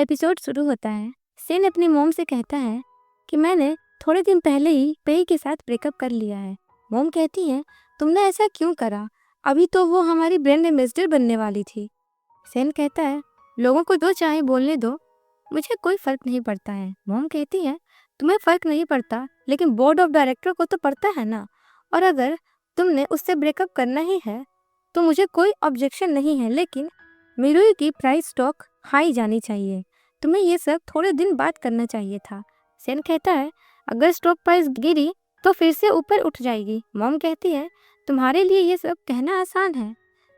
Episode शुरू होता है। सेन अपनी मॉम से कहता है कि मैंने थोड़े दिन पहले ही पेई के साथ ब्रेकअप कर लिया है। मॉम कहती है, तुमने ऐसा क्यों करा? अभी तो वो हमारी ब्रांड एम्बेसडर बनने वाली थी। सेन कहता है, लोगों को जो चाहे बोलने दो, मुझे कोई फर्क नहीं पड़ता है। मॉम कहती है, तुम्हें फर्क नहीं पड़ता, लेकिन बोर्ड ऑफ डायरेक्टर को तो पड़ता है ना। और अगर तुमने उससे ब्रेकअप करना ही है तो मुझे कोई ऑब्जेक्शन नहीं है, लेकिन मिरुई की प्राइस स्टॉक हाई जानी चाहिए। तुम्हें ये सब थोड़े दिन बाद करना चाहिए था। सेन कहता है, अगर स्टॉक प्राइस गिरी तो फिर से ऊपर उठ जाएगी। मॉम कहती है, तुम्हारे लिए ये सब कहना आसान है,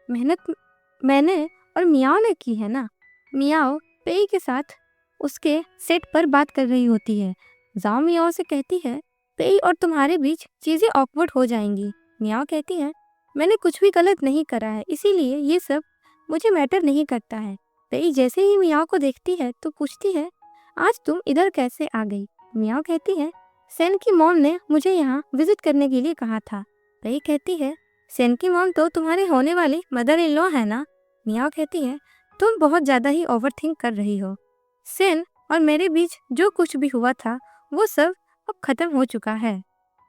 मेहनत मैंने और मियाओ ने की है ना। मियाओ पेई के साथ उसके सेट पर बात कर रही होती है। जाओ मियाओ से कहती है, पेई और तुम्हारे बीच चीज़ें ऑकवर्ड हो जाएंगी। मियाओ कहती है, मैंने कुछ भी गलत नहीं करा है, इसीलिए ये सब मुझे मैटर नहीं करता है। पेई जैसे ही मियाओ को देखती है तो पूछती है, आज तुम इधर कैसे आ गई? मियाओ कहती है, सेन की मॉम ने मुझे यहाँ विजिट करने के लिए कहा था। पेई कहती है, सेन की मॉम तो तुम्हारे होने वाली मदर इन लॉ है ना। मियाओ कहती है, तुम बहुत ज़्यादा ही ओवरथिंक कर रही हो। सेन और मेरे बीच जो कुछ भी हुआ था वो सब अब खत्म हो चुका है,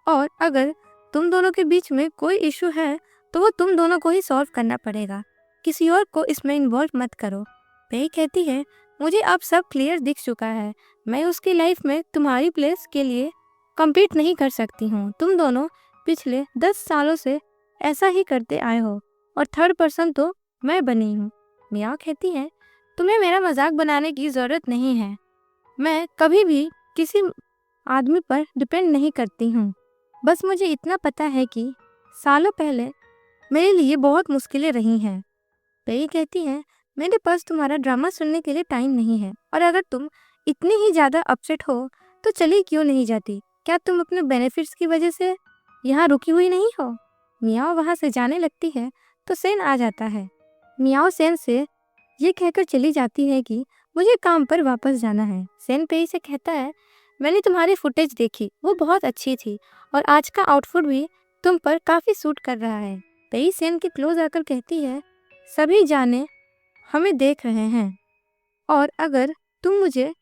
और अगर तुम दोनों के बीच में कोई इशू है तो वो तुम दोनों को ही सॉल्व करना पड़ेगा, किसी और को इसमें इन्वॉल्व मत करो। पेई कहती है, मुझे अब सब क्लियर दिख चुका है, मैं उसकी लाइफ में तुम्हारी प्लेस के लिए कम्पीट नहीं कर सकती हूँ। तुम दोनों पिछले 10 सालों से ऐसा ही करते आए हो, और थर्ड पर्सन तो मैं बनी हूँ। मियाओ कहती है, तुम्हें मेरा मजाक बनाने की ज़रूरत नहीं है, मैं कभी भी किसी आदमी पर डिपेंड नहीं करती हूँ। बस मुझे इतना पता है कि सालों पहले मेरे लिए बहुत मुश्किलें रही हैं। पेई कहती है, मेरे पास तुम्हारा ड्रामा सुनने के लिए टाइम नहीं है, और अगर तुम इतनी ही ज़्यादा अपसेट हो तो चली क्यों नहीं जाती? क्या तुम अपने बेनिफिट्स की वजह से यहाँ रुकी हुई नहीं हो? मियाओ वहाँ से जाने लगती है तो सेन आ जाता है। मियाओ सेन से ये कहकर चली जाती है कि मुझे काम पर वापस जाना है। सेन पेई से कहता है, मैंने तुम्हारी फुटेज देखी, वो बहुत अच्छी थी, और आज का आउटफिट भी तुम पर काफ़ी सूट कर रहा है। पेई सेन के क्लोज आकर कहती है, सभी जाने हमें देख रहे हैं, और अगर तुम मुझे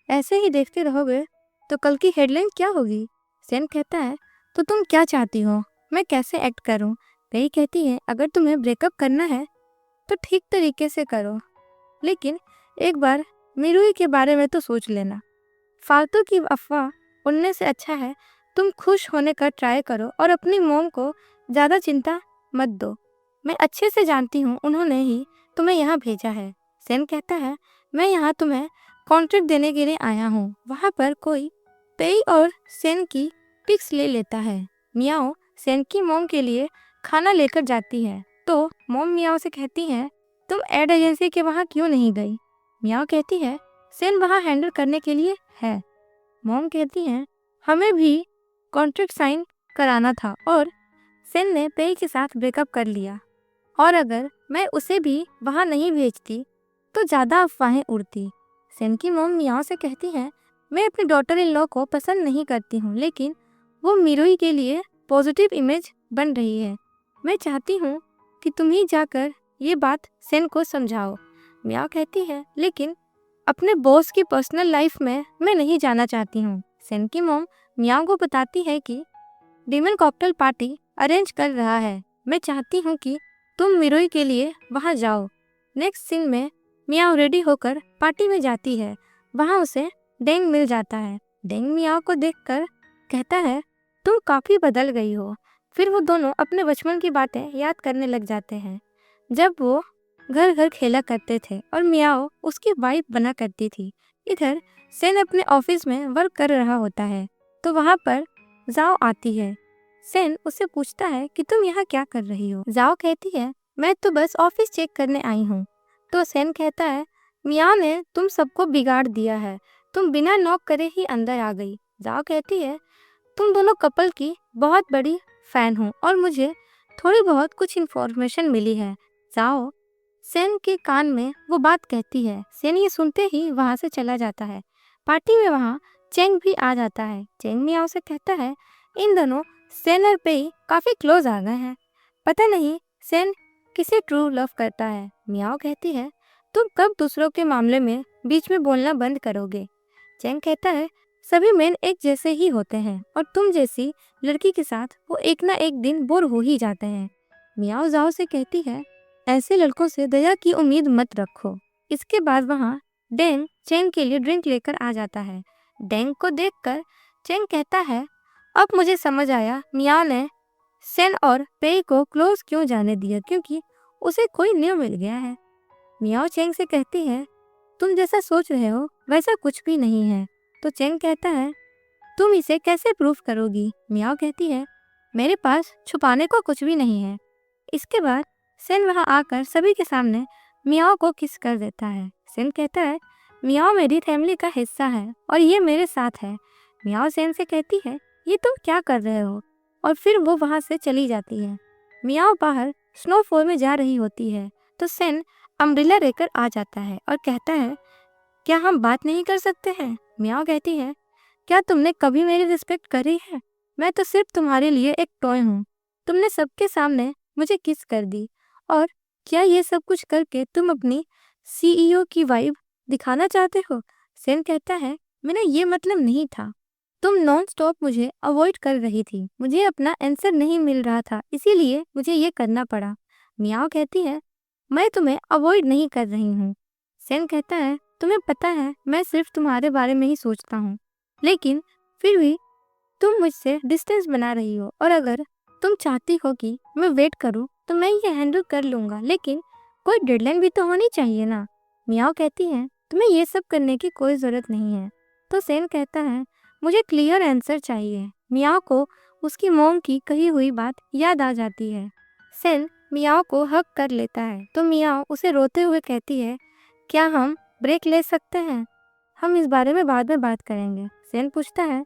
ऐसे ही देखते रहोगे तो कल की हेडलाइन क्या होगी? सेन कहता है, तो तुम क्या चाहती हो, मैं कैसे एक्ट करूं? पेई कहती है, अगर तुम्हें ब्रेकअप करना है तो ठीक तरीके से करो, लेकिन एक बार मिरुई के बारे में तो सोच लेना। फालतू की अफवाह उड़ने से अच्छा है तुम खुश होने का ट्राई करो, और अपनी मॉम को ज़्यादा चिंता मत दो। मैं अच्छे से जानती हूँ उन्होंने ही तुम्हें यहाँ भेजा है। सेन कहता है, मैं यहाँ तुम्हें कॉन्ट्रैक्ट देने के लिए आया हूँ। वहाँ पर कोई पेई और सेन की पिक्स ले लेता है। मियाओ सेन की मॉम के लिए खाना लेकर जाती है तो मॉम मियाओ से कहती है, तुम एड एजेंसी के वहाँ क्यों नहीं गई? मियाओ कहती है, सेन वहाँ हैंडल करने के लिए है। मॉम कहती है, हमें भी कॉन्ट्रैक्ट साइन कराना था, और सेन ने पेई के साथ ब्रेकअप कर लिया, और अगर मैं उसे भी वहाँ नहीं भेजती तो ज़्यादा अफवाहें उड़ती। सेन की मॉम मियाओ से कहती है, मैं अपनी डॉटर इन लॉ को पसंद नहीं करती हूँ, लेकिन वो मिरुई के लिए पॉजिटिव इमेज बन रही है। मैं चाहती हूँ कि तुम ही जाकर ये बात सेन को समझाओ। मियाओ कहती है, लेकिन अपने बॉस की पर्सनल लाइफ में मैं नहीं जाना चाहती हूँ। सेन की मॉम मियाओ को बताती है कि डीमन कॉकटेल पार्टी अरेंज कर रहा है, मैं चाहती हूँ कि तुम मिरुई के लिए वहाँ जाओ। नेक्स्ट सीन में मियाओ रेडी होकर पार्टी में जाती है। वहाँ उसे डेंग मिल जाता है। डेंग मियाओ को देखकर कहता है, तुम काफ़ी बदल गई हो। फिर वो दोनों अपने बचपन की बातें याद करने लग जाते हैं, जब वो घर घर खेला करते थे और मियाओ उसकी वाइफ बना करती थी। इधर सेन अपने ऑफिस में वर्क कर रहा होता है तो वहाँ पर जाओ आती है। सेन उससे पूछता है कि तुम यहाँ क्या कर रही हो? जाओ कहती है, मैं तो बस ऑफिस चेक करने आई हूँ। तो सेन कहता है, मियाओ ने तुम सबको बिगाड़ दिया है, तुम बिना नॉक करे ही अंदर आ गई। जाओ कहती है, तुम दोनों कपल की बहुत बड़ी फैन हूँ, और मुझे थोड़ी बहुत कुछ इन्फॉर्मेशन मिली है। जाओ सेन के कान में वो बात कहती है। सेन ये सुनते ही वहाँ से चला जाता है। पार्टी में वहाँ चेंग भी आ जाता है। चेंग मियाओ से कहता है, इन दोनों सेन और पेई काफ़ी क्लोज आ गए हैं, पता नहीं सेन किसे ट्रू लव करता है। मियाओ कहती है, तुम कब दूसरों के मामले में बीच में बोलना बंद करोगे? चैंग कहता है, सभी मेन एक जैसे ही होते हैं और तुम जैसी लड़की के साथ वो एक ना एक दिन बोर हो ही जाते हैं। मियाओ जाओ से कहती है, ऐसे लड़कों से दया की उम्मीद मत रखो। इसके बाद वहाँ डेंग चैंग के लिए ड्रिंक लेकर आ जाता है। डेंग को देखकर चैंग कहता है, अब मुझे समझ आया मियाओ ने सेन और पेई को क्लोज क्यों जाने दिया, क्योंकि उसे कोई न्यू मिल गया है। मियाओ चैंग से कहती है, तुम जैसा सोच रहे हो वैसा कुछ भी नहीं है। तो चैंग कहता है, तुम इसे कैसे प्रूफ करोगी? मियाओ कहती है, मेरे पास छुपाने को कुछ भी नहीं है। इसके बाद सेन वहां आकर सभी के सामने मियाओ को किस कर देता है। सेन कहता है, मियाओ मेरी फैमिली का हिस्सा है और ये मेरे साथ है। मियाओ सेन से कहती है, ये तुम क्या कर रहे हो? और फिर वो वहां से चली जाती है। मियाओ बाहर स्नोफॉल में जा रही होती है तो सेन अम्ब्रेला लेकर आ जाता है और कहता है, क्या हम बात नहीं कर सकते हैं? मियाओ कहती है, क्या तुमने कभी मेरी रिस्पेक्ट करी है? मैं तो सिर्फ तुम्हारे लिए एक टॉय हूँ। तुमने सबके सामने मुझे किस कर दी और क्या ये सब कुछ करके तुम अपनी सीईओ की वाइब दिखाना चाहते हो? सेन कहता है, मेरा ये मतलब नहीं था। तुम नॉन स्टॉप मुझे अवॉइड कर रही थी। मुझे अपना आंसर नहीं मिल रहा था, इसीलिए मुझे ये करना पड़ा। मियाओ कहती है, मैं तुम्हें अवॉइड नहीं कर रही हूँ। सेन कहता है, तुम्हें पता है मैं सिर्फ तुम्हारे बारे में ही सोचता हूँ, लेकिन फिर भी तुम मुझसे डिस्टेंस बना रही हो और अगर तुम चाहती हो कि मैं वेट करूँ तो मैं ये हैंडल कर लूँगा, लेकिन कोई डेडलाइन भी तो होनी चाहिए ना। मियाओ कहती है, तुम्हें ये सब करने की कोई ज़रूरत नहीं है। तो सेन कहता है, मुझे क्लियर आंसर चाहिए। मियाओ को उसकी मॉम की कही हुई बात याद आ जाती है। सेन मियाओ को हक कर लेता है तो मियाओ उसे रोते हुए कहती है, क्या हम ब्रेक ले सकते हैं? हम इस बारे में बाद में बात करेंगे। सेन पूछता है,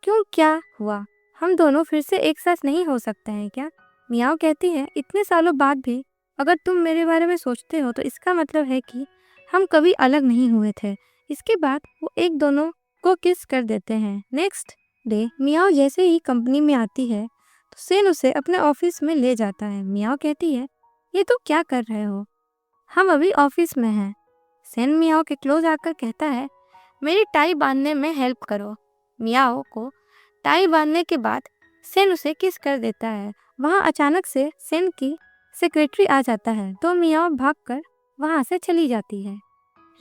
क्यों, क्या हुआ? हम दोनों फिर से एक साथ नहीं हो सकते हैं क्या? मियाओ कहती है, इतने सालों बाद भी अगर तुम मेरे बारे में सोचते हो तो इसका मतलब है कि हम कभी अलग नहीं हुए थे। इसके बाद वो एक दोनों को किस कर देते हैं। नेक्स्ट डे मियाओ जैसे ही कंपनी में आती है तो सेन उसे अपने ऑफिस में ले जाता है। मियाओ कहती है, ये तुम क्या कर रहे हो? हम अभी ऑफिस में हैं। सेन मियाओ के क्लोज आकर कहता है, मेरी टाई बांधने में हेल्प करो। मियाओ को टाई बांधने के बाद सेन उसे किस कर देता है। वहाँ अचानक से सेन की सेक्रेटरी आ जाता है तो मियाओ भागकर वहाँ से चली जाती है।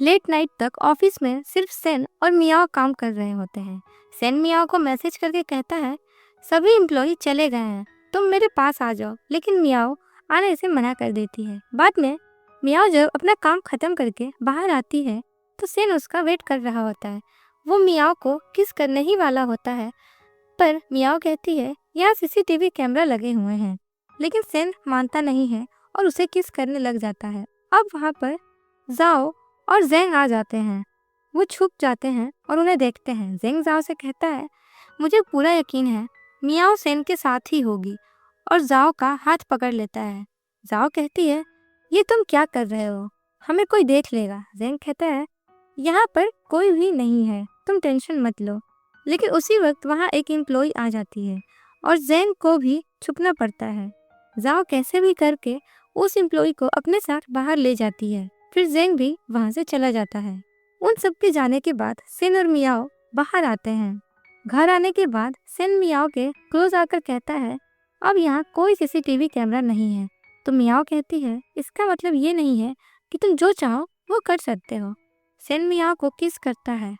लेट नाइट तक ऑफिस में सिर्फ सेन और मियाओ काम कर रहे होते हैं। सेन मियाओ को मैसेज करके कहता है, सभी एम्प्लॉय चले गए हैं, तुम मेरे पास आ जाओ, लेकिन मियाओ आने से मना कर देती है। बाद में मियाओ जब अपना काम खत्म करके बाहर आती है तो सेन उसका वेट कर रहा होता है। वो मियाओ को किस करने ही वाला होता है, पर मियाओ कहती है, यहाँ सीसीटीवी कैमरा लगे हुए हैं, लेकिन सेन मानता नहीं है और उसे किस करने लग जाता है। अब वहाँ पर जाओ और जेंग आ जाते हैं। वो छुप जाते हैं और उन्हें देखते हैं। जेंग जाओ से कहता है, मुझे पूरा यकीन है मियाओ सेन के साथ ही होगी, और जाओ का हाथ पकड़ लेता है। जाओ कहती है, ये तुम क्या कर रहे हो? हमें कोई देख लेगा। जेंग कहता है, यहाँ पर कोई भी नहीं है, तुम टेंशन मत लो। लेकिन उसी वक्त वहाँ एक एम्प्लॉय आ जाती है और जेंग को भी छुपना पड़ता है। जाओ कैसे भी करके उस एम्प्लॉय को अपने साथ बाहर ले जाती है। फिर जेंग भी वहाँ से चला जाता है। उन सब के जाने के बाद सेन और मियाओ बाहर आते हैं। घर आने के बाद सेन मियाओ के क्लोज आकर कहता है, अब यहाँ कोई सीसीटीवी कैमरा नहीं है। तो मियाओ कहती है, इसका मतलब ये नहीं है कि तुम जो चाहो वो कर सकते हो। सेन मियाओ को किस करता है।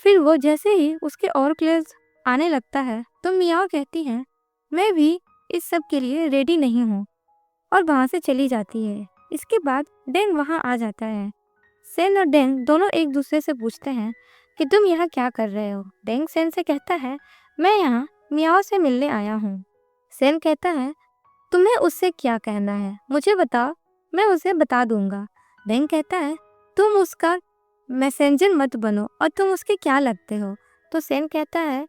फिर वो जैसे ही उसके और क्लोज आने लगता है तो मियाओ कहती है, मैं भी इस सब के लिए रेडी नहीं हूँ, और वहाँ से चली जाती है। इसके बाद डेंग वहाँ आ जाता है। सेन और डेंग दोनों एक दूसरे से पूछते हैं कि तुम यहाँ क्या कर रहे हो। डेंग सेन से कहता है, मैं यहाँ मियाओ से मिलने आया हूँ। सेन कहता है, तुम्हें उससे क्या कहना है, मुझे बताओ, मैं उसे बता दूंगा। डेंग कहता है, तुम उसका मैसेंजर मत बनो, और तुम उसके क्या लगते हो? तो सेन कहता है,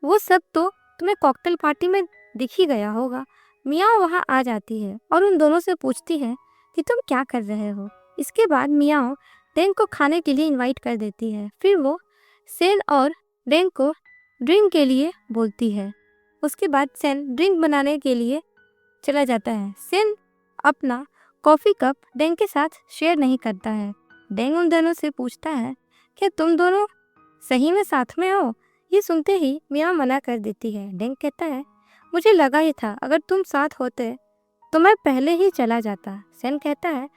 वो सब तो तुम्हें कॉकटेल पार्टी में दिख ही गया होगा। मियाओ वहाँ आ जाती है और उन दोनों से पूछती है कि तुम क्या कर रहे हो। इसके बाद मियाओ डेंग को खाने के लिए इनवाइट कर देती है। फिर वो सेन और डेंग को ड्रिंक के लिए बोलती है। उसके बाद सेन ड्रिंक बनाने के लिए चला जाता है। सेन अपना कॉफ़ी कप डेंग के साथ शेयर नहीं करता है डेंग उन दोनों से पूछता है, क्या तुम दोनों सही में साथ में हो? ये सुनते ही मियाँ मना कर देती है। डेंग कहता है, मुझे लगा ही था, अगर तुम साथ होते तो मैं पहले ही चला जाता। सेन कहता है,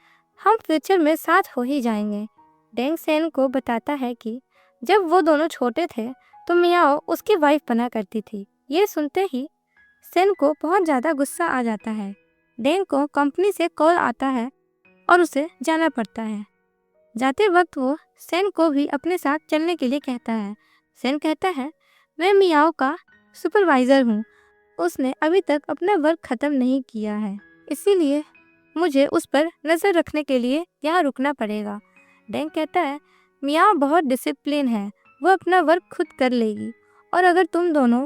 हम फ्यूचर में साथ हो ही जाएंगे। डेंग सेन को बताता है कि जब वो दोनों छोटे थे तो मियाओ उसकी वाइफ बना करती थी। ये सुनते ही सेन को बहुत ज़्यादा गुस्सा आ जाता है। डेंग को कंपनी से कॉल आता है और उसे जाना पड़ता है। जाते वक्त वो सेन को भी अपने साथ चलने के लिए कहता है। सेन कहता है, मैं मियाओ का सुपरवाइज़र हूँ, उसने अभी तक अपना वर्क ख़त्म नहीं किया है, इसीलिए मुझे उस पर नज़र रखने के लिए यहाँ रुकना पड़ेगा। डेंग कहता है, मियाओ बहुत डिसिप्लिन है, वो अपना वर्क खुद कर लेगी, और अगर तुम दोनों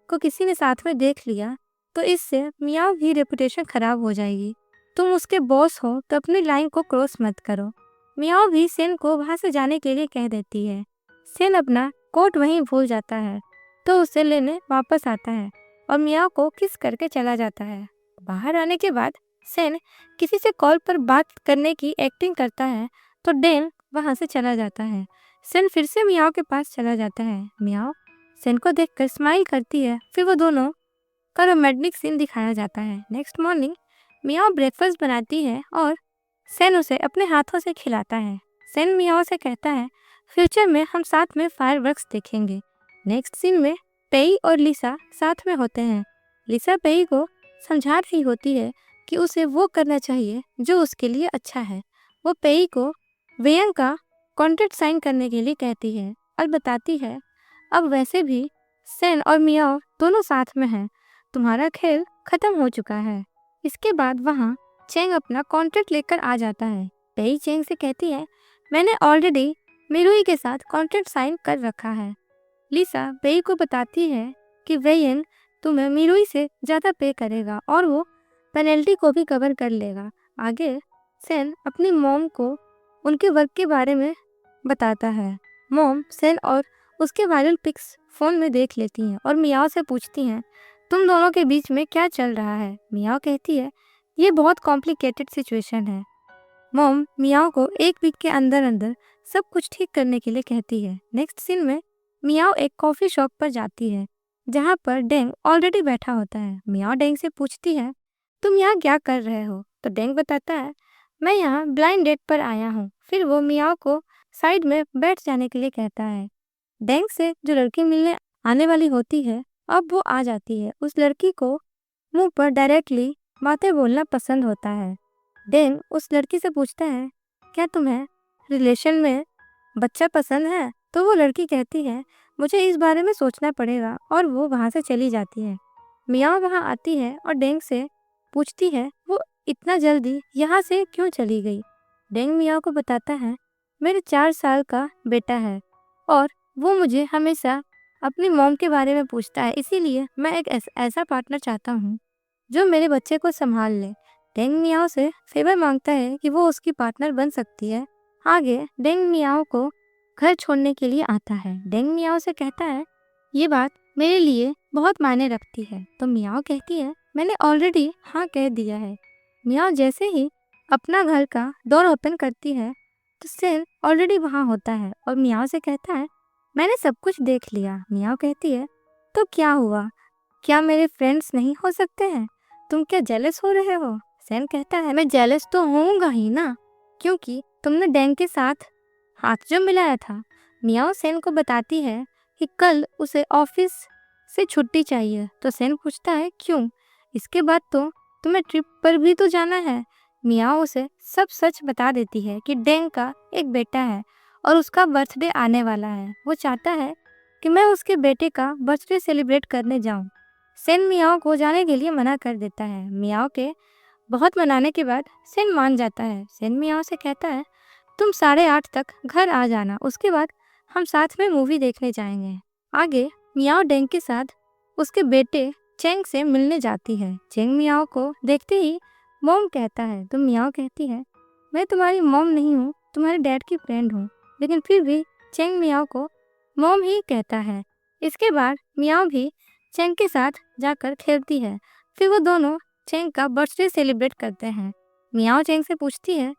को किसी ने साथ में देख लिया तो इससे मियाओ की रेपुटेशन ख़राब हो जाएगी। तुम उसके बॉस हो तो अपनी लाइन को क्रॉस मत करो। मियाओ भी सेन को वहाँ से जाने के लिए कह देती है। सेन अपना कोट वहीं भूल जाता है तो उसे लेने वापस आता है और मियाओ को किस करके चला जाता है। बाहर आने के बाद सेन किसी से कॉल पर बात करने की एक्टिंग करता है तो डेन वहाँ से चला जाता है। सेन फिर से मियाओ के पास चला जाता है। मियाओ सेन को देखकर स्माइल करती है। फिर वो दोनों का रोमांटिक सीन दिखाया जाता है। नेक्स्ट मॉर्निंग मियाओ ब्रेकफास्ट बनाती है और सेन उसे अपने हाथों से खिलाता है। सेन मियाओ से कहता है, फ्यूचर में हम साथ में फायरवर्क्स देखेंगे। नेक्स्ट सीन में पेई और लिसा साथ में होते हैं। लिसा पेई को समझा रही होती है कि उसे वो करना चाहिए जो उसके लिए अच्छा है। वो पेई को वेयंग का कॉन्ट्रैक्ट साइन करने के लिए कहती है और बताती है, अब वैसे भी सेन और मियाओ दोनों साथ में हैं, तुम्हारा खेल खत्म हो चुका है। इसके बाद वहाँ चेंग अपना कॉन्ट्रैक्ट लेकर आ जाता है। पेई चेंग से कहती है, मैंने ऑलरेडी मिरुई के साथ कॉन्ट्रैक्ट साइन कर रखा है। लिसा पेई को बताती है कि वेयंग तुम्हें मिरुई से ज़्यादा पे करेगा और वो पेनल्टी को भी कवर कर लेगा। आगे सेन अपनी मॉम को उनके वर्क के बारे में बताता है। मॉम सेन और उसके वायरल पिक्स फ़ोन में देख लेती हैं और मियाओ से पूछती हैं, तुम दोनों के बीच में क्या चल रहा है? मियाओ कहती है, ये बहुत कॉम्प्लिकेटेड सिचुएशन है। मॉम मियाओ को एक वीक के अंदर अंदर सब कुछ ठीक करने के लिए कहती है। नेक्स्ट सीन में मियाओ एक कॉफ़ी शॉप पर जाती है जहाँ पर डेंग ऑलरेडी बैठा होता है। मियाओ डेंग से पूछती है, तुम यहाँ क्या कर रहे हो? तो डेंग बताता है, मैं यहाँ ब्लाइंड डेट पर आया हूँ। फिर वो मियाओ को साइड में बैठ जाने के लिए कहता है। डेंग से जो लड़की मिलने आने वाली होती है अब वो आ जाती है। उस लड़की को मुंह पर डायरेक्टली बातें बोलना पसंद होता है। डेंग उस लड़की से पूछता है, क्या तुम्हें रिलेशन में बच्चा पसंद है? तो वो लड़की कहती है, मुझे इस बारे में सोचना पड़ेगा, और वो वहाँ से चली जाती है। मियाओ वहाँ आती है और डेंग से पूछती है, वो इतना जल्दी यहाँ से क्यों चली गई? डेंग मियाओ को बताता है, मेरे 4 साल का बेटा है और वो मुझे हमेशा अपनी मॉम के बारे में पूछता है, इसीलिए मैं एक ऐसा पार्टनर चाहता हूँ जो मेरे बच्चे को संभाल ले। डेंग मियाओ से फेवर मांगता है कि वो उसकी पार्टनर बन सकती है। आगे डेंग मियाओ को घर छोड़ने के लिए आता है। डेंग मियाओ से कहता है, ये बात मेरे लिए बहुत मायने रखती है। तो मियाओ कहती है, मैंने ऑलरेडी हाँ कह दिया है। मियाओ जैसे ही अपना घर का डोर ओपन करती है तो सेन ऑलरेडी वहाँ होता है और मियाओ से कहता है, मैंने सब कुछ देख लिया। मियाओ कहती है, तो क्या हुआ? क्या मेरे फ्रेंड्स नहीं हो सकते हैं? तुम क्या जेलस हो रहे हो? सेन कहता है, मैं जेलस तो होऊंगा ही ना, क्योंकि तुमने डेंग के साथ हाथ जो मिलाया था। मियाओ सेन को बताती है कि कल उसे ऑफिस से छुट्टी चाहिए। तो सेन पूछता है, क्यों? इसके बाद तो तुम्हें ट्रिप पर भी तो जाना है। मियाओ उसे सब सच बता देती है कि डेंग का एक बेटा है और उसका बर्थडे आने वाला है। वो चाहता है कि मैं उसके बेटे का बर्थडे सेलिब्रेट करने जाऊं। सेन मियाओ को जाने के लिए मना कर देता है। मियाओ के बहुत मनाने के बाद सेन मान जाता है। सेन मियाओ से कहता है, तुम 8:30 तक घर आ जाना, उसके बाद हम साथ में मूवी देखने जाएंगे। आगे मियाओ डेंग के साथ उसके बेटे चेंग से मिलने जाती है। चेंग मियाओ को देखते ही मॉम कहता है तो मियाओ कहती है, मैं तुम्हारी मॉम नहीं हूँ, तुम्हारे डैड की फ्रेंड हूँ। लेकिन फिर भी चेंग मियाओ को मॉम ही कहता है। इसके बाद मियाओ भी चेंग के साथ जाकर खेलती है। फिर वो दोनों चेंग का बर्थडे सेलिब्रेट करते हैं। मियाओ चेंग से पूछती है,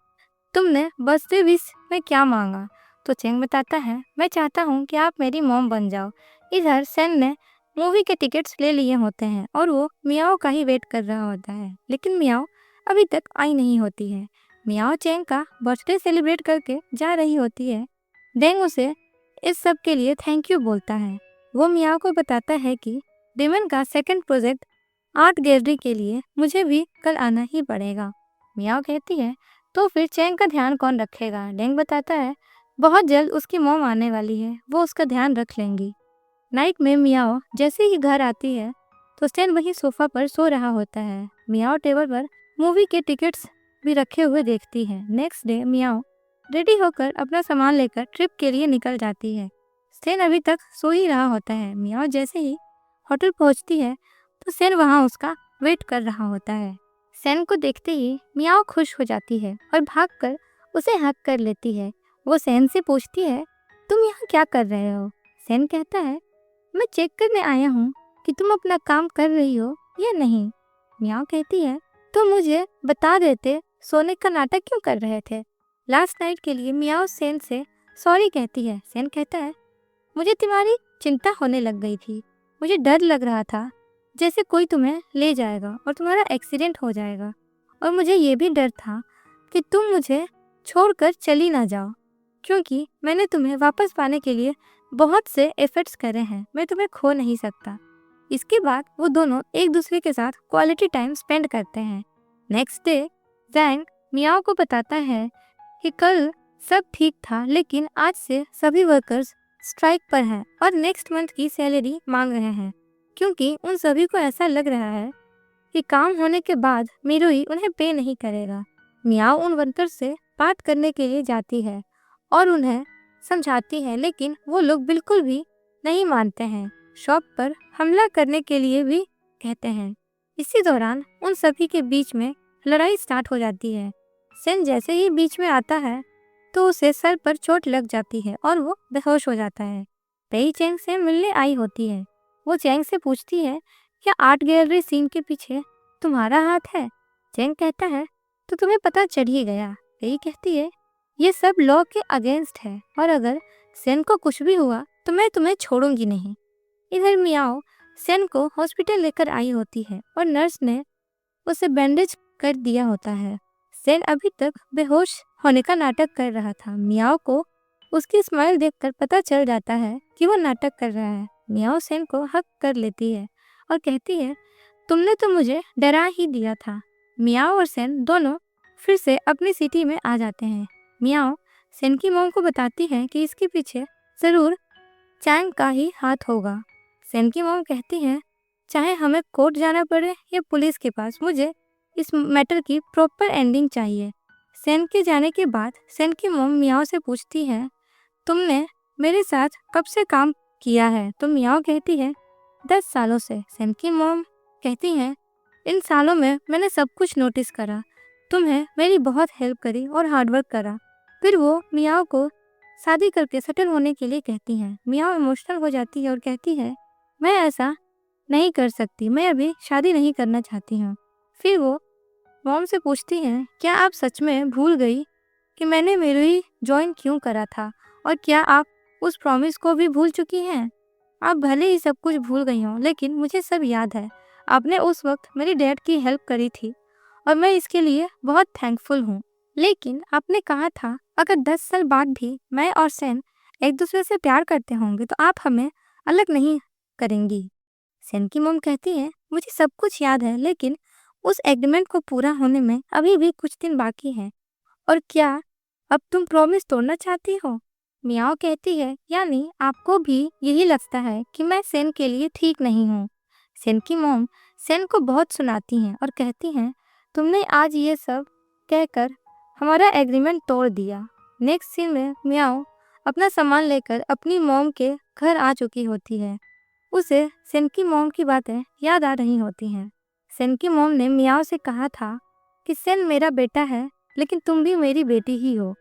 तुमने बर्थडे विश में क्या मांगा? तो चेंग बताता है, मैं चाहता हूँ कि आप मेरी मॉम बन जाओ। इधर सेन ने मूवी के टिकट्स ले लिए होते हैं और वो मियाओ का ही वेट कर रहा होता है, लेकिन मियाओ अभी तक आई नहीं होती है। मियाओ चेंग का बर्थडे सेलिब्रेट करके जा रही होती है। डेंग उसे इस सब के लिए थैंक यू बोलता है। वो मियाओ को बताता है कि डेमन का सेकंड प्रोजेक्ट आर्ट गैलरी के लिए मुझे भी कल आना ही पड़ेगा। मियाओ कहती है, तो फिर चेंग का ध्यान कौन रखेगा? डेंग बताता है, बहुत जल्द उसकी मॉम आने वाली है, वो उसका ध्यान रख लेंगी। नाइट में मियाओ जैसे ही घर आती है तो सेन वहीं सोफा पर सो रहा होता है। मियाओ टेबल पर मूवी के टिकट्स भी रखे हुए देखती है। नेक्स्ट डे मियाओ रेडी होकर अपना सामान लेकर ट्रिप के लिए निकल जाती है। सेन अभी तक सो ही रहा होता है। मियाओ जैसे ही होटल पहुंचती है तो सेन वहां उसका वेट कर रहा होता है। सेन को देखते ही मियाओ खुश हो जाती है और भागकर उसे हक कर लेती है। वो सेन से पूछती है, तुम यहाँ क्या कर रहे हो? सेन कहता है, मैं चेक करने आया हूँ कि तुम अपना काम कर रही हो या नहीं। मियाओ कहती है, तो मुझे बता देते सोने का नाटक क्यों कर रहे थे? लास्ट नाइट के लिए मियाओ सेन से सॉरी कहती है। सेन कहता है, मुझे तुम्हारी चिंता होने लग गई थी। मुझे डर लग रहा था जैसे कोई तुम्हें ले जाएगा और तुम्हारा एक्सीडेंट हो जाएगा, और मुझे ये भी डर था कि तुम मुझे छोड़कर चली ना जाओ, क्योंकि मैंने तुम्हें वापस पाने के लिए बहुत से एफर्ट्स करे हैं। मैं तुम्हें खो नहीं सकता। इसके बाद वो दोनों एक दूसरे के साथ क्वालिटी टाइम स्पेंड करते हैं। नेक्स्ट डे जैंग मियाओ को बताता है कि कल सब ठीक था, लेकिन आज से सभी वर्कर्स स्ट्राइक पर हैं और नेक्स्ट मंथ की सैलरी मांग रहे हैं, क्योंकि उन सभी को ऐसा लग रहा है कि काम होने के बाद मिरुई उन्हें पे नहीं करेगा। मियाओ उन वर्कर्स से बात करने के लिए जाती है और उन्हें समझाती है, लेकिन वो लोग बिल्कुल भी नहीं मानते हैं। शॉप पर हमला करने के लिए भी कहते हैं। इसी दौरान उन सभी के बीच में लड़ाई स्टार्ट हो जाती है। सेन जैसे ही बीच में आता है तो उसे सर पर चोट लग जाती है और वो बेहोश हो जाता है। पेई चेंग से मिलने आई होती है। वो चेंग से पूछती है, क्या आर्ट गैलरी सीन के पीछे तुम्हारा हाथ है? चेंग कहता है, तो तुम्हें पता चढ़ ही गया। पेई कहती है, ये सब लॉ के अगेंस्ट है और अगर सेन को कुछ भी हुआ तो मैं तुम्हें छोड़ूंगी नहीं। इधर मियाओ सेन को हॉस्पिटल लेकर आई होती है और नर्स ने उसे बैंडेज कर दिया होता है। सेन अभी तक बेहोश होने का नाटक कर रहा था। मियाओ को उसकी स्माइल देखकर पता चल जाता है कि वो नाटक कर रहा है। मियाओ सेन को हक कर लेती है और कहती है, तुमने तो मुझे डरा ही दिया था। मियाओ और सेन दोनों फिर से अपनी सिटी में आ जाते हैं। मियाओ सेन की मॉम को बताती है कि इसके पीछे जरूर चैंग का ही हाथ होगा। सेन की मॉम कहती है, चाहे हमें कोर्ट जाना पड़े या पुलिस के पास, मुझे इस मैटर की प्रॉपर एंडिंग चाहिए। सेन के जाने के बाद सेन की मॉम मियाओ से पूछती है, तुमने मेरे साथ कब से काम किया है? तो मियाओ कहती है, 10 सालों से। सेन की मॉम कहती है, इन सालों में मैंने सब कुछ नोटिस करा। तुम्हें मेरी बहुत हेल्प करी और हार्डवर्क करा। फिर वो मियाओ को शादी करके सेटल होने के लिए कहती हैं। मियाओ इमोशनल हो जाती है और कहती है, मैं ऐसा नहीं कर सकती, मैं अभी शादी नहीं करना चाहती हूँ। फिर वो मॉम से पूछती हैं, क्या आप सच में भूल गई कि मैंने मिरुई ज्वाइन क्यों करा था, और क्या आप उस प्रॉमिस को भी भूल चुकी हैं? आप भले ही सब कुछ भूल गई हों, लेकिन मुझे सब याद है। आपने उस वक्त मेरी डैड की हेल्प करी थी और मैं इसके लिए बहुत थैंकफुल हूँ। लेकिन आपने कहा था अगर 10 साल बाद भी मैं और सेन एक दूसरे से प्यार करते होंगे तो आप हमें अलग नहीं करेंगी। सेन की मॉम कहती है, मुझे सब कुछ याद है, लेकिन उस एग्रीमेंट को पूरा होने में अभी भी कुछ दिन बाकी है। और क्या अब तुम प्रॉमिस तोड़ना चाहती हो? मियाओ कहती है, यानी आपको भी यही लगता है कि मैं सेन के लिए ठीक नहीं हूँ? सेन की मॉम सेन को बहुत सुनाती हैं और कहती हैं, तुमने आज ये सब कहकर हमारा एग्रीमेंट तोड़ दिया। नेक्स्ट सीन में मियाओ अपना सामान लेकर अपनी मॉम के घर आ चुकी होती है। उसे सेन की मॉम की बातें याद आ रही होती हैं। सेन की मॉम ने मियाओ से कहा था कि सेन मेरा बेटा है, लेकिन तुम भी मेरी बेटी ही हो।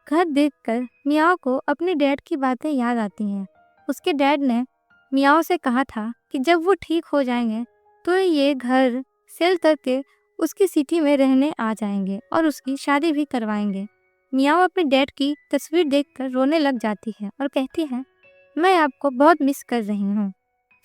घर देखकर मियाओ को अपने डैड की बातें याद आती हैं। उसके डैड ने मियाओ से कहा था कि जब वो ठीक हो जाएंगे तो ये घर सेल करके उसकी सिटी में रहने आ जाएंगे और उसकी शादी भी करवाएंगे। मियाओ अपने डैड की तस्वीर देखकर रोने लग जाती है और कहती है, मैं आपको बहुत मिस कर रही हूँ।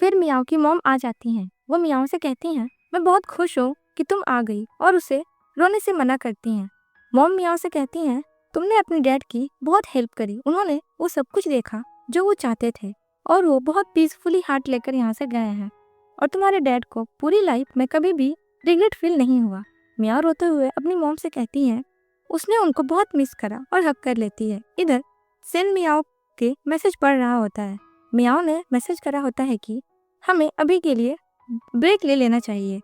फिर मियाओ की मॉम आ जाती हैं। वो मियाओ से कहती हैं, मैं बहुत खुश हूँ कि तुम आ गई, और उसे रोने से मना करती हैं। मॉम मियाओ से कहती हैं, तुमने अपने डैड की बहुत हेल्प करी। उन्होंने वो सब कुछ देखा जो वो चाहते थे, और वो बहुत पीसफुली हार्ट लेकर यहाँ से गए हैं, और तुम्हारे डैड को पूरी लाइफ में कभी भी रिग्रेट फील नहीं हुआ। मियाओ रोते हुए अपनी मॉम से कहती हैं, उसने उनको बहुत मिस करा, और हक कर लेती है। इधर सेन मियाओ के मैसेज पढ़ रहा होता है। मियाओ ने मैसेज करा होता है कि हमें अभी के लिए ब्रेक ले लेना चाहिए।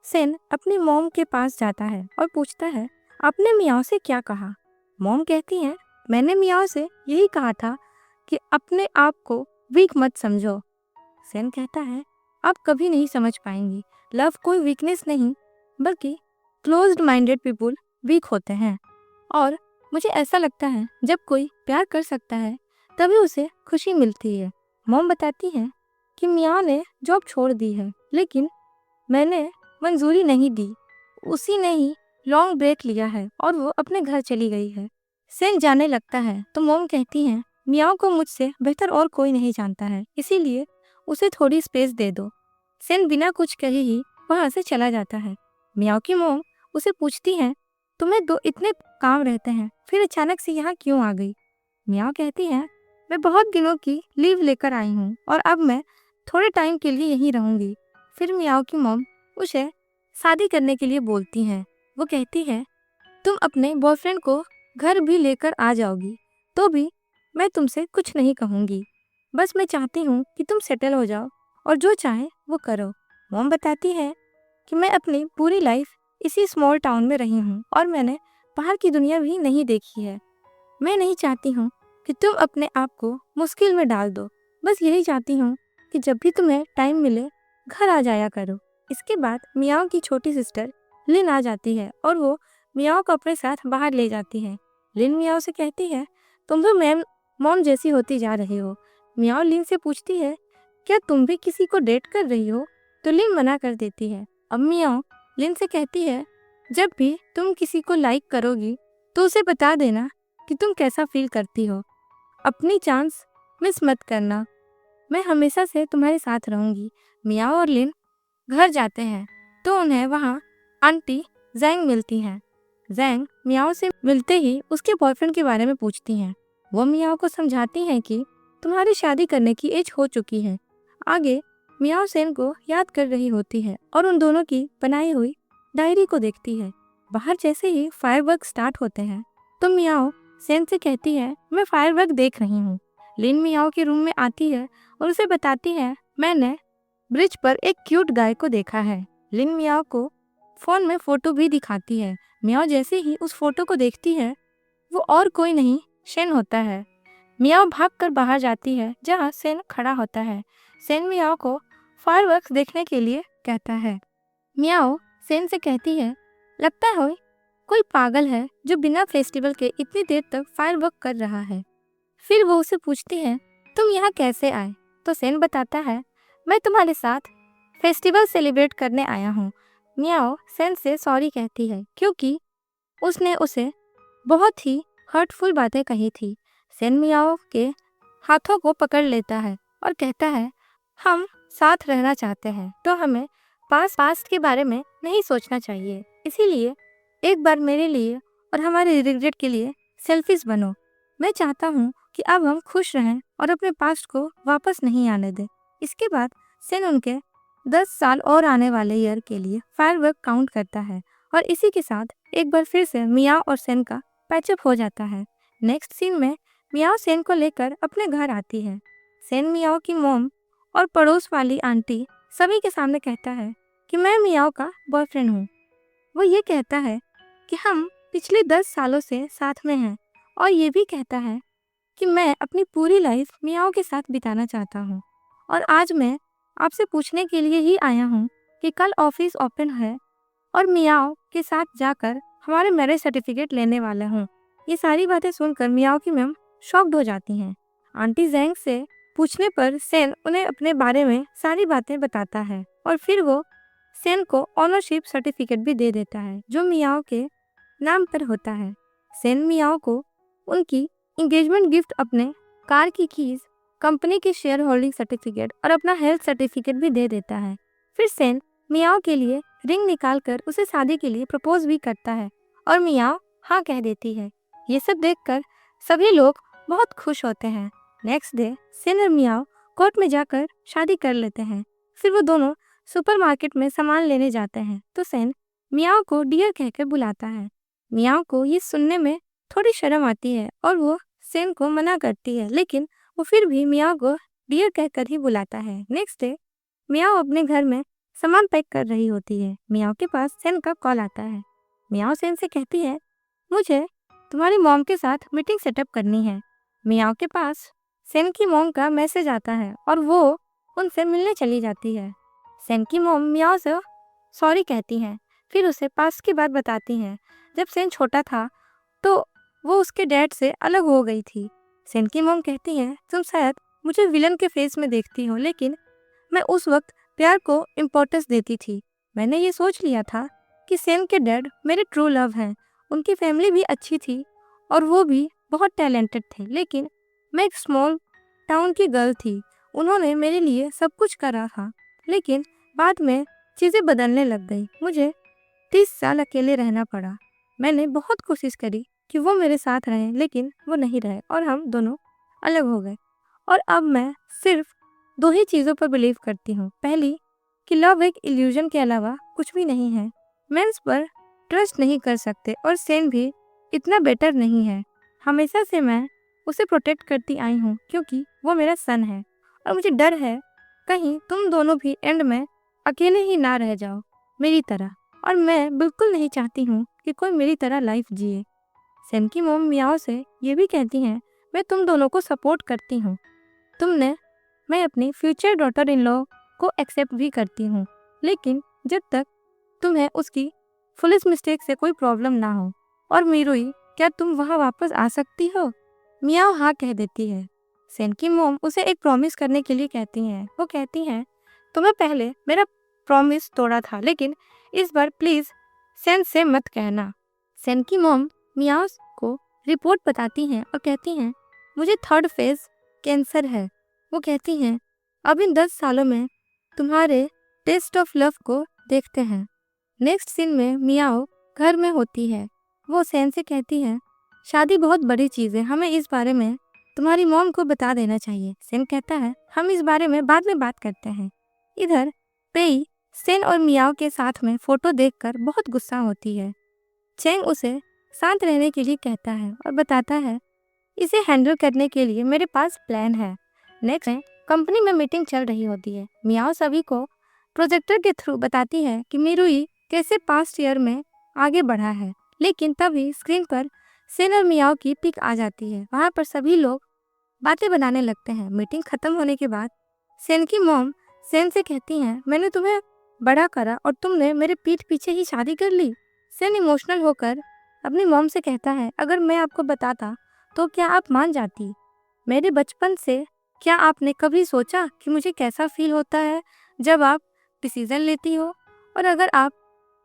सेन अपनी मॉम के पास जाता है और पूछता है, आपने मियाओ से क्या कहा? मॉम कहती हैं, मैंने मियाओ से यही कहा था कि अपने आप को वीक मत समझो। सेन कहता है, आप कभी नहीं समझ पाएंगी। लव कोई वीकनेस नहीं, बल्कि क्लोज्ड माइंडेड पीपल वीक होते हैं। और मुझे ऐसा लगता है जब कोई प्यार कर सकता है तभी उसे खुशी मिलती है। मॉम बताती है कि मियाओ ने जॉब छोड़ दी है, लेकिन मैंने मंजूरी नहीं दी। उसी ने ही लॉन्ग ब्रेक लिया है और वो अपने घर चली गई है। सेन जाने लगता है तो मॉम कहती हैं, मियाओ को मुझसे बेहतर और कोई नहीं जानता है, इसीलिए उसे थोड़ी स्पेस दे दो। सेन बिना कुछ कहे ही वहाँ से चला जाता है। मियाओ की मॉम उसे पूछती है, तुम्हें दो इतने काम रहते हैं, फिर अचानक से यहाँ क्यों आ गई? मियाओ कहती है, मैं बहुत दिनों की लीव लेकर आई हूँ और अब मैं थोड़े टाइम के लिए यहीं रहूंगी। फिर मियाओ की मॉम उसे शादी करने के लिए बोलती हैं। वो कहती है, तुम अपने बॉयफ्रेंड को घर भी लेकर आ जाओगी तो भी मैं तुमसे कुछ नहीं कहूँगी। बस मैं चाहती हूँ कि तुम सेटल हो जाओ और जो चाहे वो करो। मॉम बताती है कि मैं अपनी पूरी लाइफ इसी स्मॉल टाउन में रही हूँ और मैंने बाहर की दुनिया भी नहीं देखी है। मैं नहीं चाहती हूँ कि तुम अपने आप को मुश्किल में डाल दो। बस यही चाहती हूँ कि जब भी तुम्हें टाइम मिले घर आ जाया करो। इसके बाद मियाओ की छोटी सिस्टर लिन आ जाती है और वो मियाओ को अपने साथ बाहर ले जाती है। लिन मियाओ से कहती है, तुम तो मैम मॉम जैसी होती जा रही हो। मियाओ लिन से पूछती है, क्या तुम भी किसी को डेट कर रही हो? तो लिन मना कर देती है। अब मियाओ लिन से कहती है, जब भी तुम किसी को लाइक करोगी तो उसे बता देना कि तुम कैसा फील करती हो। अपनी चांस मिस मत करना। मैं हमेशा से तुम्हारे साथ रहूंगी। मियाओ और लिन घर जाते हैं तो उन्हें वहाँ आंटी जैंग मिलती हैं। जैंग मियाओ से मिलते ही उसके बॉयफ्रेंड के बारे में पूछती हैं। वो मियाओ को समझाती हैं कि तुम्हारी शादी करने की एज हो चुकी है। आगे मियाओ सेन को याद कर रही होती है और उन दोनों की बनाई हुई डायरी को देखती है। बाहर जैसे ही फायरवर्क स्टार्ट होते हैं तो मियाओ सेन से कहती है, मैं फायरवर्क देख रही हूँ। लिन मियाओ के रूम में आती है और उसे बताती है, मैंने ब्रिज पर एक क्यूट गाय को देखा है। लिन मियाओ को फोन में फोटो भी दिखाती है। मियाओ जैसे ही उस फोटो को देखती है वो और कोई नहीं शेन होता है। मियाओ भागकर बाहर जाती है जहाँ सेन खड़ा होता है। सेन मियाओ को फायरवर्क्स देखने के लिए कहता है। मियाओ सेन से कहती है, लगता है कोई पागल है जो बिना फेस्टिवल के इतनी देर तक फायरवर्क कर रहा है। फिर वो उसे पूछती है, तुम यहाँ कैसे आए? तो सेन बताता है, मैं तुम्हारे साथ फेस्टिवल सेलिब्रेट करने आया हूँ। मियाओ सेन से सॉरी कहती है क्योंकि उसने उसे बहुत ही हर्टफुल बातें कही थी। सेन मियाओ के हाथों को पकड़ लेता है और कहता है, हम साथ रहना चाहते हैं तो हमें पास्ट के बारे में नहीं सोचना चाहिए। इसीलिए एक बार मेरे लिए और हमारे रिग्रेट के लिए सेल्फिश बनो। मैं चाहता हूँ कि अब हम खुश रहें और अपने पास्ट को वापस नहीं आने दें। इसके बाद सेन उनके 10 साल और आने वाले ईयर के लिए फायरवर्क काउंट करता है और इसी के साथ एक बार फिर से मियाओ और सेन का पैचअप हो जाता है। नेक्स्ट सीन में मियाओ सेन को लेकर अपने घर आती है। सेन मियाओ की मॉम और पड़ोस वाली आंटी सभी के सामने कहता है कि मैं मियाओ का बॉयफ्रेंड हूँ। वो ये कहता है कि हम पिछले 10 सालों से साथ में हैं और ये भी कहता है कि मैं अपनी पूरी लाइफ मियाओ के साथ बिताना चाहता हूँ। और आज मैं आपसे पूछने के लिए ही आया हूँ कि कल ऑफिस ओपन है और मियाओ के साथ जाकर हमारे मैरिज सर्टिफिकेट लेने वाले हूँ। ये सारी बातें सुनकर मियाओ की मैम शॉक्ड हो जाती हैं। आंटी जैंग से पूछने पर सेन उन्हें अपने बारे में सारी बातें बताता है और फिर वो सेन को ऑनरशिप सर्टिफिकेट भी दे देता है जो मियाओ के नाम पर होता है। सेन मियाओ को उनकी एंगेजमेंट गिफ्ट अपने कार की कीज, कंपनी के शेयर होल्डिंग सर्टिफिकेट और अपना हेल्थ सर्टिफिकेट भी दे देता है। फिर सेन मियाओ के लिए रिंग निकालकर उसे शादी के लिए प्रपोज भी करता है और मियाओ हाँ कह देती है। ये सब देखकर सभी लोग बहुत खुश होते हैं। नेक्स्ट डे सेन और मियाओ कोर्ट में जाकर शादी कर लेते हैं। फिर वो दोनों सुपरमार्केट में सामान लेने जाते हैं तो सेन मियाओ को डियर कहकर बुलाता है। मियाओ को ये सुनने में थोड़ी शर्म आती है और वो सेन को मना करती है, लेकिन वो फिर भी मियाओ को डियर कहकर ही बुलाता है। नेक्स्ट डे मियाओ अपने घर में सामान पैक कर रही होती है। मियाओ के पास सेन का कॉल आता है। मियाओ सेन से कहती है, मुझे तुम्हारी मॉम के साथ मीटिंग सेटअप करनी है। मियाओ के पास सेन की मॉम का मैसेज आता है और वो उनसे मिलने चली जाती है। सेन की मॉम मियाओ से सॉरी कहती हैं, फिर उसे पास की बात बताती हैं। जब सेन छोटा था तो वो उसके डैड से अलग हो गई थी। सेन की मॉम कहती है, तुम शायद मुझे विलन के फेस में देखती हो, लेकिन मैं उस वक्त प्यार को इम्पोर्टेंस देती थी। मैंने ये सोच लिया था कि सेन के डैड मेरे ट्रू लव हैं। उनकी फैमिली भी अच्छी थी और वो भी बहुत टैलेंटेड थे, लेकिन मैं एक स्मॉल टाउन की गर्ल थी। उन्होंने मेरे लिए सब कुछ करा था, लेकिन बाद में चीज़ें बदलने लग गई। मुझे 30 साल अकेले रहना पड़ा। मैंने बहुत कोशिश करी कि वो मेरे साथ रहें, लेकिन वो नहीं रहे और हम दोनों अलग हो गए। और अब मैं सिर्फ 2 ही चीज़ों पर बिलीव करती हूँ। पहली कि लव एक इल्यूजन के अलावा कुछ भी नहीं है। मेंस पर ट्रस्ट नहीं कर सकते और सेन भी इतना बेटर नहीं है। हमेशा से मैं उसे प्रोटेक्ट करती आई हूँ क्योंकि वो मेरा सन है और मुझे डर है कहीं तुम दोनों भी एंड में अकेले ही ना रह जाओ मेरी तरह, और मैं बिल्कुल नहीं चाहती हूँ कि कोई मेरी तरह लाइफ जिए। सेन की मॉम मियाओ से ये भी कहती हैं, मैं तुम दोनों को सपोर्ट करती हूँ। मैं अपनी फ्यूचर डॉटर इन लॉ को एक्सेप्ट भी करती हूँ, लेकिन जब तक तुम्हें उसकी फुलिश मिस्टेक से कोई प्रॉब्लम ना हो। और मीरुई, क्या तुम वहाँ वापस आ सकती हो? मियाओ हाँ कह देती है। सेन की मॉम उसे एक प्रॉमिस करने के लिए कहती हैं। वो कहती हैं, तुम्हें पहले मेरा प्रॉमिस तोड़ा था, लेकिन इस बार प्लीज सेन से मत कहना। सेन की मॉम मियाओ को रिपोर्ट बताती हैं और कहती हैं, मुझे 3rd फेज कैंसर है। वो कहती हैं, अब इन 10 सालों में तुम्हारे टेस्ट ऑफ लव को देखते हैं। नेक्स्ट सीन में मियाओ घर में होती है। वो सेन से कहती है, शादी बहुत बड़ी चीज़ है, हमें इस बारे में तुम्हारी मॉम को बता देना चाहिए। सेन कहता है, हम इस बारे में बाद में बात करते हैं। इधर पेई सेन और मियाओ के साथ में फोटो देखकर बहुत गुस्सा होती है। चेंग उसे शांत रहने के लिए कहता है और बताता है, इसे हैंडल करने के लिए मेरे पास प्लान है। नेक्स्ट कंपनी में मीटिंग चल रही होती है। मियाओ सभी को प्रोजेक्टर के थ्रू बताती है कि मीरुई कैसे पास्ट ईयर में आगे बढ़ा है, लेकिन तभी स्क्रीन पर सेन और मियाओ की पिक आ जाती है। वहाँ पर सभी लोग बातें बनाने लगते हैं। मीटिंग खत्म होने के बाद सेन की मॉम सेन से कहती हैं, मैंने तुम्हें बड़ा करा और तुमने मेरे पीठ पीछे ही शादी कर ली। सेन इमोशनल होकर अपनी मॉम से कहता है, अगर मैं आपको बताता तो क्या आप मान जाती? मेरे बचपन से क्या आपने कभी सोचा कि मुझे कैसा फील होता है जब आप डिसीजन लेती हो? और अगर आप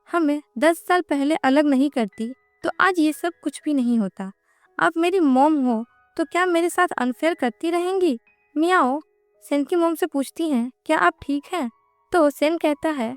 हमें 10 साल पहले अलग नहीं करती तो आज ये सब कुछ भी नहीं होता। आप मेरी मॉम हो तो क्या मेरे साथ अनफेयर करती रहेंगी? मियाओ सेन की मॉम से पूछती हैं, क्या आप ठीक हैं? तो सेन कहता है,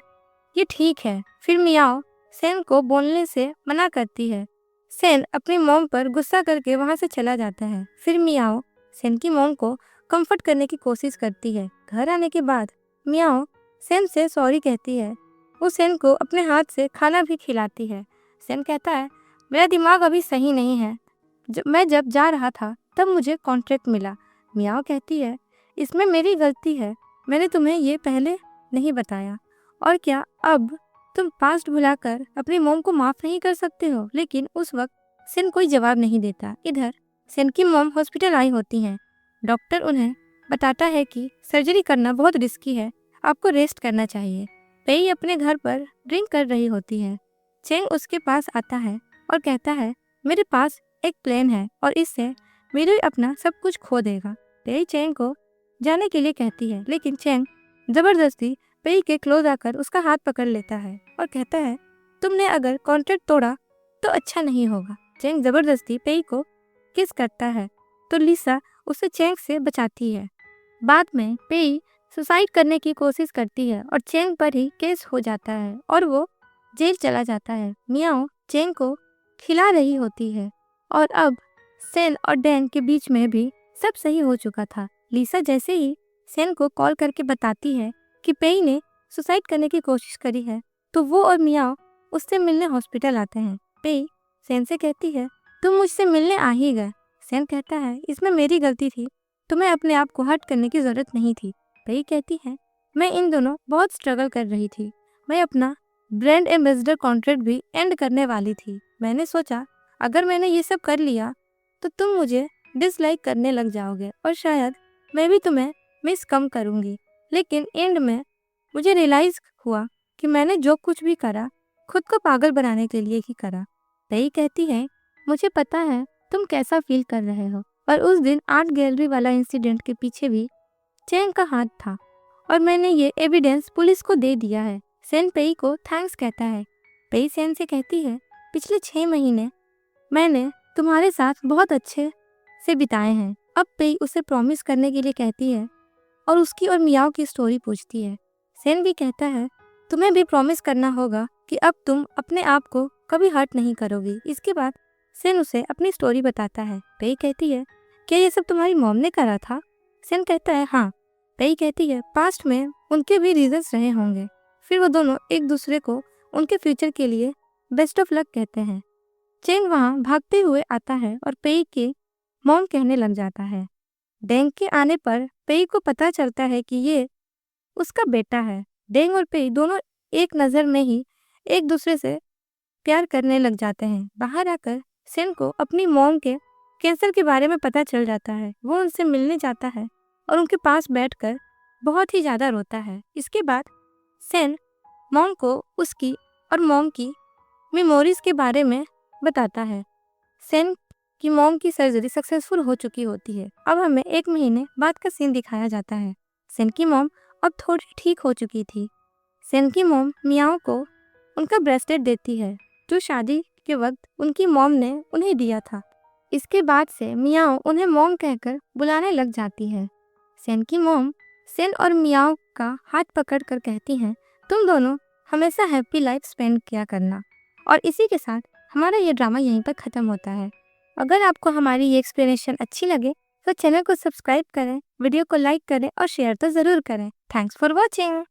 ये ठीक है। फिर मियाओ सेन को बोलने से मना करती है। सेन अपनी मॉम पर गुस्सा करके वहाँ से चला जाता है। फिर मियाओ सेन की मॉम को कंफर्ट करने की कोशिश करती है। घर आने के बाद मियाओ सेन से सॉरी कहती है। वो सेन को अपने हाथ से खाना भी खिलाती है। सेन कहता है, मेरा दिमाग अभी सही नहीं है। मैं जब जा रहा था तब मुझे कॉन्ट्रैक्ट मिला। मियाओ कहती है, इसमें मेरी गलती है, मैंने तुम्हें ये पहले नहीं बताया। और क्या अब तुम पास्ट भुलाकर अपनी मॉम को माफ़ नहीं कर सकते हो? लेकिन उस वक्त सेन कोई जवाब नहीं देता। इधर सेन की मॉम हॉस्पिटल आई होती हैं। डॉक्टर उन्हें बताता है कि सर्जरी करना बहुत रिस्की है, आपको रेस्ट करना चाहिए। पेई अपने घर पर ड्रिंक कर रही होती है। चेंग उसके पास आता है और कहता है, मेरे पास एक प्लान है और इससे मीरुई अपना सब कुछ खो देगा। पेई चेंग को जाने के लिए कहती है, लेकिन चेंग जबरदस्ती पेई के क्लोज आकर उसका हाथ पकड़ लेता है और कहता है, तुमने अगर कॉन्ट्रैक्ट तोड़ा तो अच्छा नहीं होगा। चेंग जबरदस्ती पेई को किस करता है तो लिसा उसे चैंग से बचाती है। बाद में पेई सुसाइड करने की कोशिश करती है और चैंग पर ही केस हो जाता है और वो जेल चला जाता है। मियाओ चैंग को खिला रही होती है और अब सेन और डैंग के बीच में भी सब सही हो चुका था। लिसा जैसे ही सेन को कॉल करके बताती है कि पेई ने सुसाइड करने की कोशिश करी है तो वो और मियाओ उससे मिलने हॉस्पिटल आते हैं। पेई सेन से कहती है तुम मुझसे मिलने आ ही गए। सेन कहता है इसमें मेरी गलती थी, तुम्हें अपने आप को हर्ट करने की जरूरत नहीं थी। पेई कहती है मैं इन दोनों बहुत स्ट्रगल कर रही थी, मैं अपना ब्रांड एम्बेसडर कॉन्ट्रैक्ट भी एंड करने वाली थी। मैंने सोचा अगर मैंने ये सब कर लिया तो तुम मुझे डिसलाइक करने लग जाओगे और शायद मैं भी तुम्हें मिस कम करूँगी। लेकिन एंड में मुझे रियलाइज़ हुआ कि मैंने जो कुछ भी करा खुद को पागल बनाने के लिए ही करा। पेई कहती है मुझे पता है तुम कैसा फील कर रहे हो और उस दिन आर्ट गैलरी वाला इंसिडेंट के पीछे भी चैंग का हाथ था और मैंने ये एविडेंस पुलिस को दे दिया है। सेन पेई को थैंक्स कहता है। पेई सेन से कहती है पिछले 6 महीने मैंने तुम्हारे साथ बहुत अच्छे से बिताए हैं। अब पेई उसे प्रॉमिस करने के लिए कहती है और उसकी और मियाओ की स्टोरी पूछती है। सेन भी कहता है तुम्हें भी प्रॉमिस करना होगा कि अब तुम अपने आप को कभी हर्ट नहीं करोगी। इसके बाद सेन उसे अपनी स्टोरी बताता है। पेई कहती है क्या ये सब तुम्हारी मॉम ने करा था? सेन कहता है हाँ। पेई कहती है पास्ट में उनके भी रीजंस रहे होंगे। फिर वो दोनों एक दूसरे को उनके फ्यूचर के लिए बेस्ट ऑफ लक कहते हैं। चैंग वहाँ भागते हुए आता है और पेई के मॉम कहने लग जाता है। डेंग के आने पर पेई को पता चलता है कि ये उसका बेटा है। डेंग और पेई दोनों एक नज़र में ही एक दूसरे से प्यार करने लग जाते हैं। बाहर आकर सेन को अपनी मॉम के कैंसर के बारे में पता चल जाता है। वो उनसे मिलने जाता है और उनके पास बैठकर बहुत ही ज़्यादा रोता है। इसके बाद सेन मॉम को उसकी और मॉम की मेमोरीज के बारे में बताता है। सेन की मॉम की सर्जरी सक्सेसफुल हो चुकी होती है। अब हमें 1 महीने बाद का सीन दिखाया जाता है। सेन की मॉम अब थोड़ी ठीक हो चुकी थी। सेन की मॉम मियाओ को उनका ब्रेसलेट देती है जो शादी के वक्त उनकी मॉम ने उन्हें दिया था। इसके बाद से मियाओ उन्हें मॉम कहकर बुलाने लग जाती है। सेन की मॉम सेन और मियाओ का हाथ पकड़कर कहती हैं तुम दोनों हमेशा हैप्पी लाइफ स्पेंड किया करना। और इसी के साथ हमारा ये ड्रामा यहीं पर ख़त्म होता है। अगर आपको हमारी ये एक्सप्लेनेशन अच्छी लगे तो चैनल को सब्सक्राइब करें, वीडियो को लाइक करें और शेयर तो ज़रूर करें। Thanks for watching.